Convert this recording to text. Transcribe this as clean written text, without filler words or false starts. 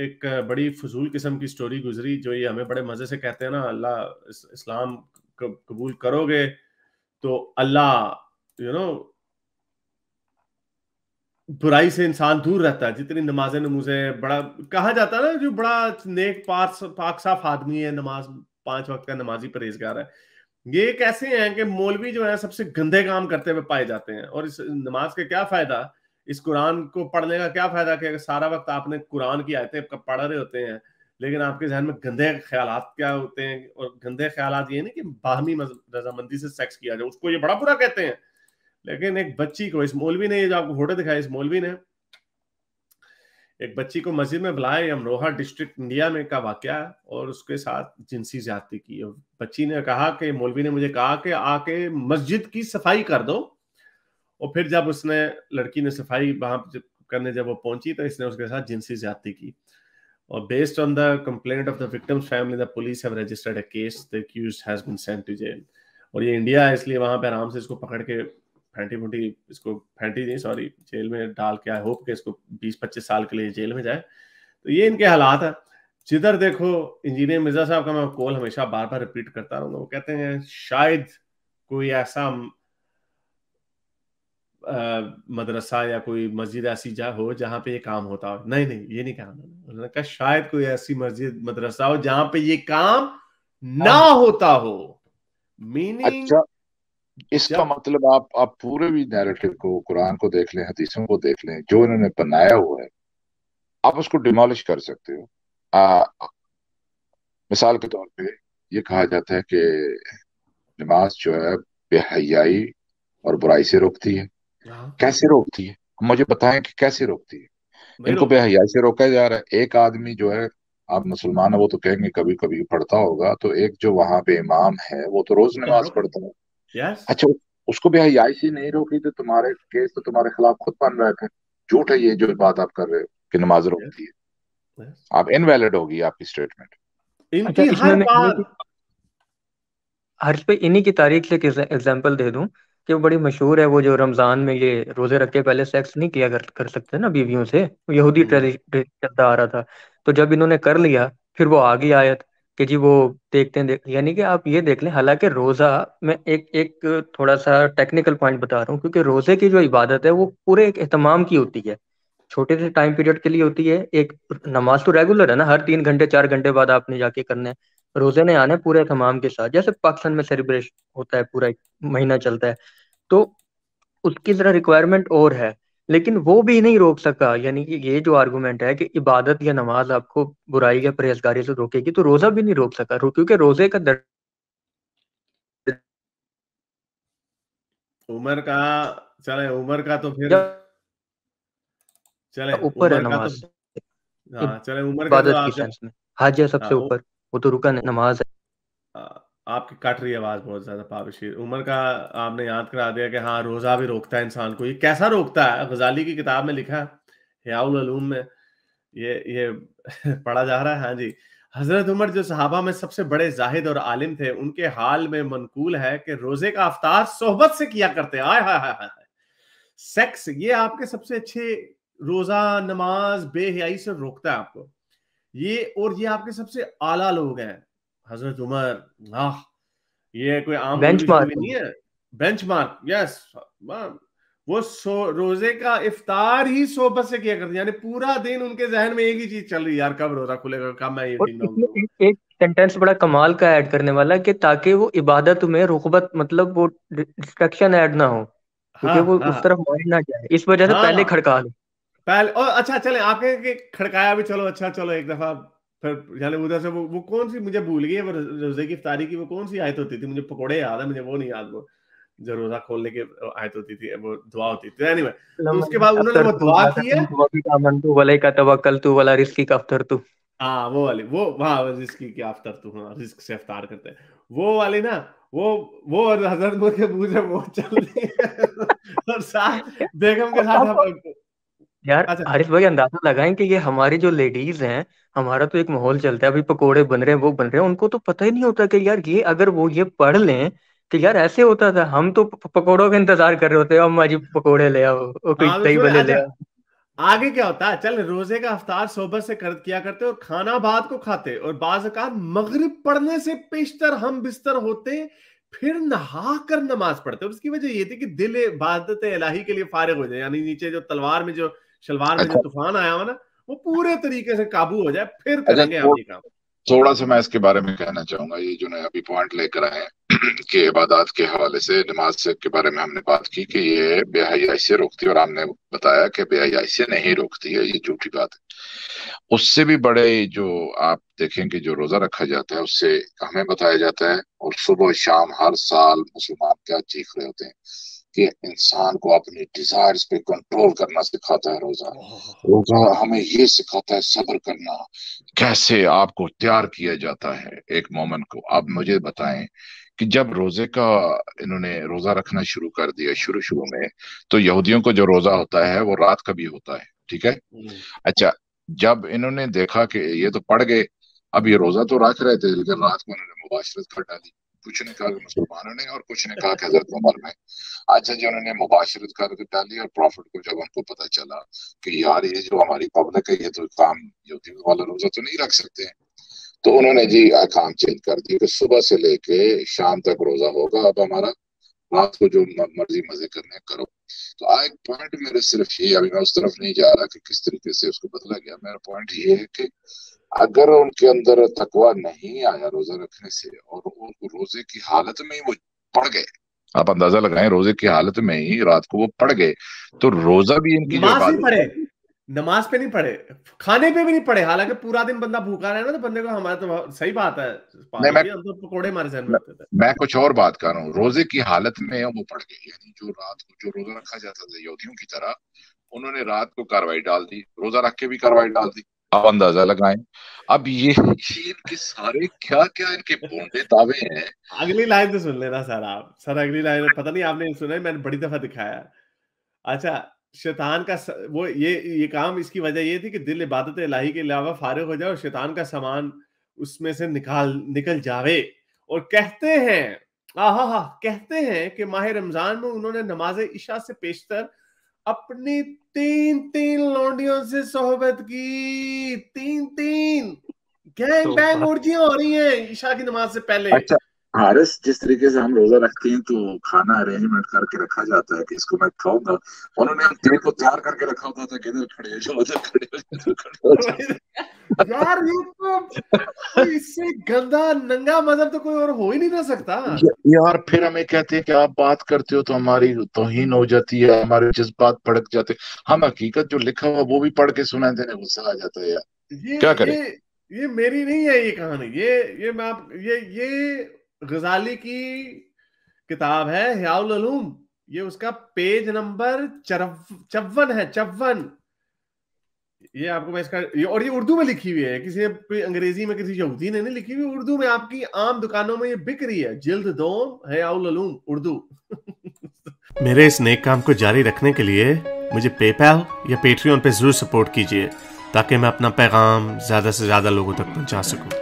एक बड़ी फजूल किस्म की स्टोरी गुजरी, जो ये हमें बड़े मजे से कहते हैं ना, अल्लाह इस्लाम कबूल करोगे तो अल्लाह बुराई से इंसान दूर रहता है। जितनी नमाजें नमूजे, बड़ा कहा जाता है ना, जो बड़ा नेक पाक साफ आदमी है, नमाज 5 वक्त का नमाजी परहेजगार है, ये कैसे हैं कि मौलवी जो है सबसे गंदे काम करते हुए पाए जाते हैं। और इस नमाज का क्या फायदा, इस कुरान को पढ़ने का क्या फायदा कि सारा वक्त आपने कुरान की आयतें पढ़ रहे होते हैं, लेकिन आपके जहन में गंदे ख्यालात क्या होते हैं। और गंदे ख्यालात ये नहीं कि बाहमी रजामंदी से सेक्स किया जाए, उसको ये बड़ा बुरा कहते हैं। लेकिन एक बच्ची को, इस मौलवी ने, ये जो आपको फोटो दिखाई, इस मौलवी ने एक बच्ची को मस्जिद में बुलाया, अमरोहा डिस्ट्रिक्ट इंडिया में का वाकया है, और उसके साथ जिनसी ज्यादती की। और बच्ची ने कहा कि मौलवी ने मुझे कहा कि आके मस्जिद की सफाई कर दो। और फिर जब उसने, लड़की ने सफाई वहां करने जब वो पहुंची, तो इसने उसके साथ जिनसी ज्यादती की। और based on the complaint of the victim's family, the police have registered a case, the accused has been sent to jail. और ये इंडिया है, इसलिए वहां पे आराम से इसको पकड़ के फैंटी नहीं, सॉरी, जेल में डाल के, आई होप कि इसको 20-25 साल के लिए जेल में जाए। तो ये इनके हालात है। जिधर देखो, इंजीनियर मिर्जा साहब का मैं कॉल हमेशा बार बार रिपीट करता रहूंगा, वो कहते हैं शायद कोई ऐसा मदरसा या कोई मस्जिद ऐसी जा हो जहां पे ये काम होता हो। नहीं नहीं, ये नहीं कहा उन्होंने कहा शायद कोई ऐसी मस्जिद मदरसा हो जहां पे ये काम ना होता हो। मीनिंग, अच्छा, इसका जब मतलब आप पूरे भी नैरेटिव को, कुरान को देख लें, हदीसों को देख लें, जो इन्होंने बनाया हुआ है, आप उसको डिमोलिश कर सकते हो। आ, मिसाल के तौर पे ये कहा जाता है कि नमाज जो है बेहयाई और बुराई से रोकती है। कैसे रोकती है? मुझे बताएं कि कैसे रोकती है। नहीं इनको रोकती। बेहयाई से रोका जा रहा है। एक आदमी जो है, आप मुसलमान है, वो तो कहेंगे कभी कभी पढ़ता होगा, तो एक जो वहां पे इमाम है वो तो रोज वो तो हर नमाज वक्त। पढ़ता है। यस। अच्छा, उसको बेहयाई से नहीं रोकी तो तुम्हारे केस तो तुम्हारे खिलाफ खुद बन रहा है फिर। झूठ है ये जो बात आप कर रहे हो कि नमाज यस। रोकती है। यस। आप इनवैलिड होगी आपकी स्टेटमेंट। इनकी अच्छा, इसमें हर मैं बात। हर्ष पे इन्हीं की तारीख से एग्जांपल दे दूं कि वो बड़ी मशहूर है, वो जो रमजान में ये रोजे रख के पहले सेक्स नहीं किया कर सकते ना बीवियों से, वो यहूदी ट्रेडिशन चलता आ रहा था। तो जब इन्होंने कर लिया, फिर वो आ गई आयत कि जी वो देखते हैं यानी कि आप ये देख लें, हालांकि रोजा में एक एक थोड़ा सा टेक्निकल पॉइंट बता रहा हूँ, क्योंकि रोजे की जो इबादत है वो पूरे एक एहतमाम की होती है, छोटे से टाइम पीरियड के लिए होती है। एक नमाज तो रेगुलर है ना, हर 3 घंटे 4 घंटे बाद आपने जाके करना है। रोजे ने आने पूरे तमाम के साथ, जैसे पाकिस्तान में सेलिब्रेशन होता है, पूरा एक महीना चलता है। तो उसकी जरा रिक्वायरमेंट और है, लेकिन वो भी नहीं रोक सका। यानी कि ये जो आर्गुमेंट है कि इबादत या नमाज आपको बुराई या परहेजगारी से रोकेगी, तो रोजा भी नहीं रोक सका, क्योंकि रोजे का दर्द उम्र का, चले उम्र का तो फिर, चले ऊपर है उम्र का नमाज तो, से, हाँ चले उम्र का तो इबादत की आप जब, सेंस में हज है हाँ सबसे ऊपर, वो तो रुकन है, नमाज है। आपकी कट रही है आवाज बहुत ज्यादा पाबशीर। उम्र का आपने याद करा दिया कि हाँ, रोजा भी रोकता है इंसान को। ये कैसा रोकता है? गजाली की किताब में लिखा है, हियाउल उलूम में, ये पढ़ा जा रहा है। हाँ जी। हजरत उमर जो सहाबा में सबसे बड़े जाहिद और आलिम थे, उनके हाल में मनकूल है कि रोजे का अफ्तार सोहबत से किया करते। आय हाय हाय हाय। सेक्स ये आपके सबसे अच्छे, रोजा नमाज बेहयाई से रोकता है आपको ये। और ये आपके सबसे आला लोग हैं, हजरत उमर। आह, ये कोई आम मौलवी बेंचमार्क शोलवी नहीं है। Benchmark, yes. वो रोजे का इफ्तार ही सोबत से किया करते, यानी पूरा दिन उनके जहन में एक ही चीज चल रही है, यार कब रोजा खुलेगा, कब मैं ये और टिंडोंग इसमें करूंगा। एक सेंटेंस बड़ा कमाल का ऐड करने वाला, कि ताकि वो इबादत में रुग़बत, मतलब वो डिस्ट्रक्शन ऐड ना हो, क्योंकि हाँ वो हाँ उस तरफ माइंड ना जाए, इस वजह से पहले हाँ। खड़का लो। पहले, और अच्छा चले आपके के खड़काया भी, चलो अच्छा, चलो एक दफा। फिर जाने उधर से वो कौन सी, मुझे भूल गई है, वो रोजे की इफ्तारी की वो कौन सी आयत होती थी, मुझे पकोड़े याद है, मुझे वो नहीं याद। वो जो रोजा खोलने की आयत होती थी, वो दुआ होती थी, एनीवे। तो उसके बाद उन्होंने वो अफ्तरतु दुआ ला की है। तकनतु वबी आमनतु वलैका तवक्कलतु वला रिज़्क़ी का अफ्तरतु। हाँ वो वाली, वो वहां रिस्क की क्या अफ्तार, तू, हाँ रिस्क से अफ्तार करते हैं, वो वाली ना। वो वो और हजरत मुझ के मुंह से वो चल रही है। और साथ बेगम के साथ अब हम। यार अच्छा। आरिफ भाई, अंदाजा लगाएं कि ये हमारी जो लेडीज हैं, हमारा तो एक माहौल चलता है, अभी पकोड़े बन रहे हैं, वो बन रहे हैं, उनको तो पता ही नहीं होता कि यार ये अगर वो ये पढ़ लें कि यार ऐसे होता था, हम तो पकोड़ों का इंतजार कर रहे होते हैं, अम्मा जी पकोड़े ले आओ, ओ कोई हाँ तो दही छोड़े, भले ले अच्छा। आओ। आगे क्या होता है, चल रोजे का अफ्तार सोबत से किया करते और खाना बाद को खाते, और बाज़ औक़ात मगरिब पढ़ने से पेशतर हम बिस्तर होते, फिर नहा कर नमाज पढ़ते। और उसकी वजह ये थी कि दिल इबादत इलाही के लिए फारिग हो जाए, यानी नीचे जो तलवार में जो शलवार में जो अच्छा तूफान आया हुआ ना, वो पूरे तरीके से काबू हो जाए, फिर अच्छा, करेंगे हम ये काम। थोड़ा सा मैं इसके बारे में कहना चाहूंगा। ये जो नया अभी पॉइंट लेकर आए हैं कि इबादत के हवाले से नमाज से के बारे में हमने बात की कि ये बेहयाई से रोकती है, और हमने बताया कि बेहयाई से नहीं रोकती है, ये झूठी बात है। उससे भी बड़े जो आप देखेंगे जो रोजा रखा जाता है उससे हमें बताया जाता है, और सुबह शाम हर साल मुसलमान क्या चीख रहे होते हैं कि इंसान को अपनी डिजायर्स पे कंट्रोल करना सिखाता है रोजा। रोजा हमें ये सिखाता है सब्र करना, कैसे आपको तैयार किया जाता है एक मोमेंट को। आप मुझे बताएं कि जब रोजे का इन्होंने रोजा रखना शुरू कर दिया शुरू शुरू में, तो यहूदियों को जो रोजा होता है वो रात का भी होता है, ठीक है। अच्छा, जब इन्होंने देखा कि ये तो पड़ गए, अब ये रोजा तो रख रहे थे लेकिन रात को इन्होंने मुबाशरत कर डाली। कुछ ने कहा कि मुसलमानों ने, और कुछ ने कहा कि हजरत उमर ने। अच्छा जी, उन्होंने मुबाशरत कर डाली, और प्रॉफिट को जब उनको पता चला कि यार ये जो हमारी पब्लिक है ये तो काम यहूदियों वाला रोजा तो नहीं रख सकते हैं, तो उन्होंने जी काम चेंज कर दिया कि सुबह से लेके शाम तक रोजा होगा, अब हमारा रात को जो मर्जी मजे करने करो। तो एक पॉइंट मेरे सिर्फ ये, अभी मैं उस तरफ नहीं जा रहा कि किस तरीके से उसको बदला गया, मेरा पॉइंट ये है कि अगर उनके अंदर तकवा नहीं आया रोजा रखने से, और वो रोजे की हालत में ही वो पड़ गए, आप अंदाजा लगाएं रोजे की हालत में ही रात को वो पड़ गए, तो रोजा भी इनकी जो नमाज नहीं इबादत पढ़े, नमाज पे नहीं पढ़े, खाने पे भी नहीं पढ़े, हालांकि पूरा दिन बंदा भूखा रहे ना, तो बंदे को, हमारा तो सही बात है नहीं, पागल जी, हम तो पकोड़े हमारे जहन में होते थे। मैं कुछ और बात कर रहा हूँ। रोजे की हालत में वो पड़ गए, यानी जो रात को जो रोजा रखा जाता था यहूदियों की तरह, उन्होंने रात को कार्रवाई डाल दी, रोजा रख के भी कार्रवाई डाल दी। आप अंदाजा लगाएं। अब ये इनके सारे क्या क्या इनके बोंडे दावे हैं। अगली लाइन तो सुन लेना सर, आप सर अगली लाइन पता नहीं आपने सुना है, मैंने बड़ी दफा दिखाया। अच्छा, शैतान का वो ये काम, इसकी वजह ये थी कि दिल इबादत इलाही के अलावा फारिग हो जाए और शैतान का सामान उसमें से निकल जावे। और कहते हैं, कहते हैं कि माह रमजान में उन्होंने नमाज इशा से पेशतर अपनी 3 लौंडियों से सोहबत की। 3 गैंग बैंग उर्जियां हो रही हैं ईशा की नमाज से पहले। अच्छा हारिस, जिस तरीके से हम रोजा रखते हैं तो खाना अरेंजमेंट करके रखा जाता है कि इसको मैं खाऊंगा, उन्होंने हम तेल को तैयार करके रखा होता था कि इधर खड़े हो जाओ, उधर खड़े हो जाओ, उधर खड़े हो जाओ। यार ये तो इससे गंदा नंगा मजहब तो कोई और हो ही नहीं ना सकता यार फिर हमें कहते हैं कि आप बात करते हो तो हमारी तौहीन हो जाती है, हमारे जज्बात भड़क जाते हैं। हम हकीकत जो लिखा हुआ वो भी पढ़ के सुना देने गुस्सा आ जाता है यार, क्या करें। ये मेरी नहीं है ये कहानी, ये मैं आप ये गजाली की किताब है हियाउल उलूम, ये उसका पेज नंबर 54 है, 54। ये आपको मैं इसका और ये उर्दू में लिखी हुई है, किसी ने कोई अंग्रेजी में किसी यहूदी ने नहीं लिखी हुई, उर्दू में आपकी आम दुकानों में ये बिक रही है, जिल्द 2 हियाउल उलूम उर्दू। मेरे इस नेक काम को जारी रखने के लिए मुझे पेपैल या पेट्रियन पे जरूर सपोर्ट कीजिए, ताकि मैं अपना पैगाम ज्यादा से ज्यादा लोगों तक पहुंचा सकूं।